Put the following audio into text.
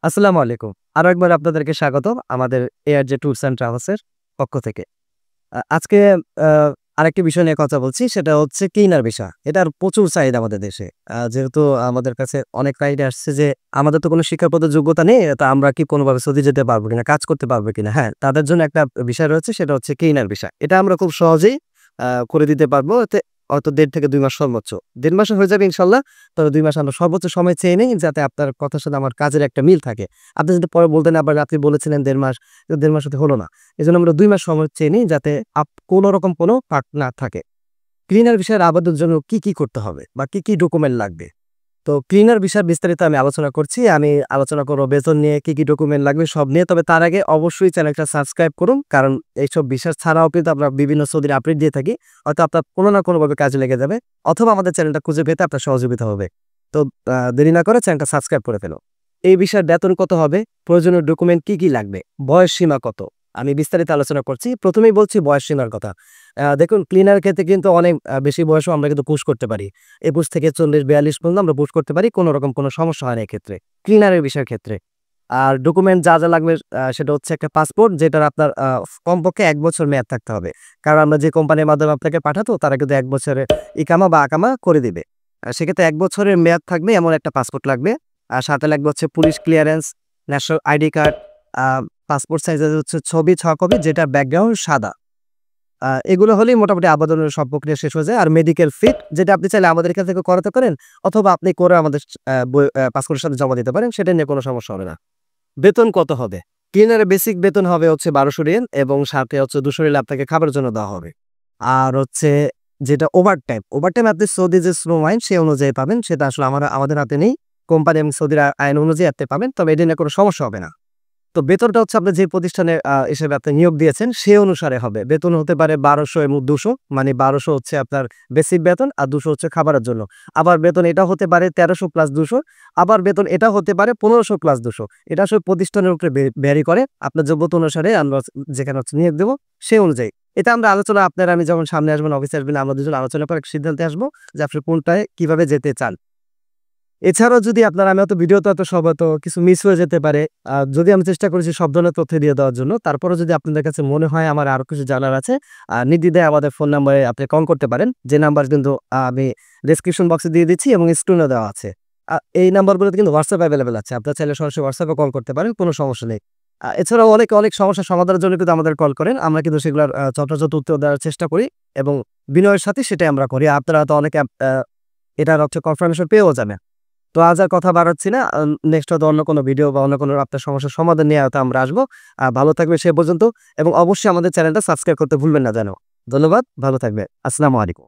আসসালামু আলাইকুম। আরো একবার আপনাদেরকে স্বাগতম আমাদের এআরজে ট্যুরস অ্যান্ড ট্রাভেলস এর পক্ষ থেকে। আজকে আ আরেকটি বিষয় নিয়ে কথা বলছি সেটা হচ্ছে ক্লিনার ভিসা। এটার প্রচুর চাহিদা আমাদের দেশে। যেহেতু আমাদের কাছে অনেক ক্লায়েন্ট আসছে যে আমাদের তো কোনো শিক্ষাগত যোগ্যতা নেই, তো আমরা কি কোনোভাবে সৌদি যেতে পারবো কিনা, কাজ করতে পারবো কিনা? হ্যাঁ, তাদের জন্য একটা বিষয় রয়েছে সেটা হচ্ছে ক্লিনার ভিসা। এটা আমরা খুব সহজেই করে দিতে পারবো। এতে হয়তো ১.৫ থেকে ২ মাস সর্বোচ্চ। ১.৫ মাসে হয়ে যাবে ইনশাআল্লাহ। তবে ২ মাস আমরা সর্বোচ্চ সময় চেয়ে নেই যাতে আপনার কথার সাথে আমার কাজের একটা মিল থাকে। আপনি যদি পরে বলতেন আবার আপনি বলেছিলেন ১.৫ মাস, ১.৫ মাস হতে হলো না। এজন্য আমরা ২ মাস সময় চেয়ে নিই যাতে কোন রকম কোনো ফাঁক না থাকে। ক্লিনার ভিসার আবেদনের জন্য কি করতে হবে বা কি ডকুমেন্ট লাগবে? তো ক্লিনার ভিসার বিস্তারিত আমি আলোচনা করছি। আমি আলোচনা করব বেতন নিয়ে, কি ডকুমেন্ট লাগবে সব নিয়ে। তবে তার আগে অবশ্যই চ্যানেলটা সাবস্ক্রাইব করুন। কারণ এইসব ভিসা ছাড়াও কিন্তু আমরা বিভিন্ন সৌদির আপডেট দিয়ে থাকি। হয়তো আপনার কোনো না কোনোভাবে কাজে লেগে যাবে অথবা আমাদের চ্যানেলটা খুঁজে পেতে আপনার সহযোগিতা হবে। তো দেরি না করে চ্যানেলটা সাবস্ক্রাইব করে ফেলুন। এই ভিসার বেতন কত হবে? প্রয়োজনীয় ডকুমেন্ট কি লাগবে? বয়স সীমা কত? আমি বিস্তারিত আলোচনা করছি। প্রথমেই বলছি বয়স সীমার কথা। দেখুন ক্লিনারের ক্ষেত্রে কিন্তু অনেক বেশি বয়সও আমরা কিন্তু পুশ করতে পারি। ২১ থেকে ৪০-৪২ পর্যন্ত আমরা পুশ করতে পারি। কোন রকম কোনো সমস্যা হয় না এক্ষেত্রে। ক্লিনারের বিষয়ের ক্ষেত্রে। আর ডকুমেন্ট যা লাগবে সেটা হচ্ছে একটা পাসপোর্ট যেটার আপনার কমপক্ষে ১ বছর মেয়াদ থাকতে হবে। কারণ আমরা যে কোম্পানির মাধ্যমে আপনাকে পাঠাতো তারা কিন্তু ১ বছরের ইকামা বা আকামা করে দিবে। সেক্ষেত্রে ১ বছরের মেয়াদ থাকবে এমন একটা পাসপোর্ট লাগবে। আর সাথে লাগবে হচ্ছে police clearance, national ID card, আ পাসপোর্ট সাইজের হচ্ছে ছবি ৬ কপি যেটার ব্যাকগ্রাউন্ড সাদা। এগুলো হলেই মোটামুটি আবেদনের সব প্রক্রিয়া শেষ হয়ে যায়। আর মেডিকেল ফিট যেটা আপনি চাইলে আমাদের এখান থেকে করাতে পারেন অথবা আপনি করে আমাদের পাসপোর্টের সাথে জমা দিতে পারেন। সেটা নিয়ে কোনো সমস্যা হবে না। বেতন কত হবে? ক্লিনারের বেসিক বেতন হবে হচ্ছে ১২০০ রিয়াল এবং সাথে হচ্ছে ২০০ রিয়াল আপনাকে খাবারের জন্য দেওয়া হবে। আর হচ্ছে যেটা ওভারটাইম আপনি সৌদি যে শ্রম আইন সে অনুযায়ী পাবেন। সেটা আসলে আমাদের হাতে নেই। কোম্পানি এবং সৌদির আইন অনুযায়ী আপনি পাবেন। তবে এটা নিয়ে কোনো সমস্যা হবে না। তো বেতনটা হচ্ছে আপনার যে প্রতিষ্ঠানে হিসেবে আপনি নিয়োগ দিয়েছেন সে অনুসারে হবে। বেতন হতে পারে ১২০০ এবং ২০০ মানে ১২০০ হচ্ছে আপনার বেসিক বেতন আর ২০০ হচ্ছে খাবারের জন্য। আবার বেতন এটা হতে পারে ১৩০০ প্লাস ২০০, আবার বেতন এটা হতে পারে ১৫০০ প্লাস ২০০। এটা আসলে প্রতিষ্ঠানের উপরে ভ্যারি করে। আপনার যোগ্যতা অনুসারে আমরা যেখানে হচ্ছে নিয়োগ দেব সে অনুযায়ী। এটা আমরা আলোচনা আপনার আমি যখন সামনে আসবেন অফিসে আসবেন আমরা দুজন আলোচনা করে একটা সিদ্ধান্তে আসবো যে আপনি কোনটায় কিভাবে যেতে চান। এছাড়াও যদি আমি হয়তো ভিডিওতে হয়তো সব হয়তো কিছু মিস হয়ে যেতে পারে। যদি আমি চেষ্টা করেছি সব ধরনের তথ্য দিয়ে দেওয়ার জন্য। তারপরেও যদি আপনাদের কাছে মনে হয় আমার আরো কিছু জানার আছে, নির্দ্বিধায় আমাদের ফোন নাম্বারে আপনি কল করতে পারেন। যে নাম্বার কিন্তু আমি ডেসক্রিপশন বক্সে দিয়ে দিচ্ছি এবং স্ক্রিনেও দেওয়া আছে। এই নাম্বারগুলোতে কিন্তু WhatsApp এভেইলেবল আছে। আপনারা চাইলে সরাসরি WhatsApp এ কল করতে পারেন, কোনো সমস্যা নেই। এছাড়াও অনেক সমস্যার সমাধানের জন্য কিন্তু আমাদের কল করেন। আমরা কিন্তু সেগুলার যথাযথ উত্তর দেওয়ার চেষ্টা করি এবং বিনয়ের সাথে সেটাই আমরা করি। আপনারা তো অনেকে এটার হচ্ছে কনফার্মেশন পেয়েও যাবেন। তো আজ আর কথা বাড়াচ্ছি না। নেক্সট হয়তো অন্য কোনো ভিডিও বা অন্য কোনো আপনার সমস্যার সমাধান নিয়ে হয়তো আমরা আসবো। ভালো থাকবেন সে পর্যন্ত এবং অবশ্যই আমাদের চ্যানেলটা সাবস্ক্রাইব করতে ভুলবেন না যেন। ধন্যবাদ, ভালো থাকবেন। আসসালামু আলাইকুম।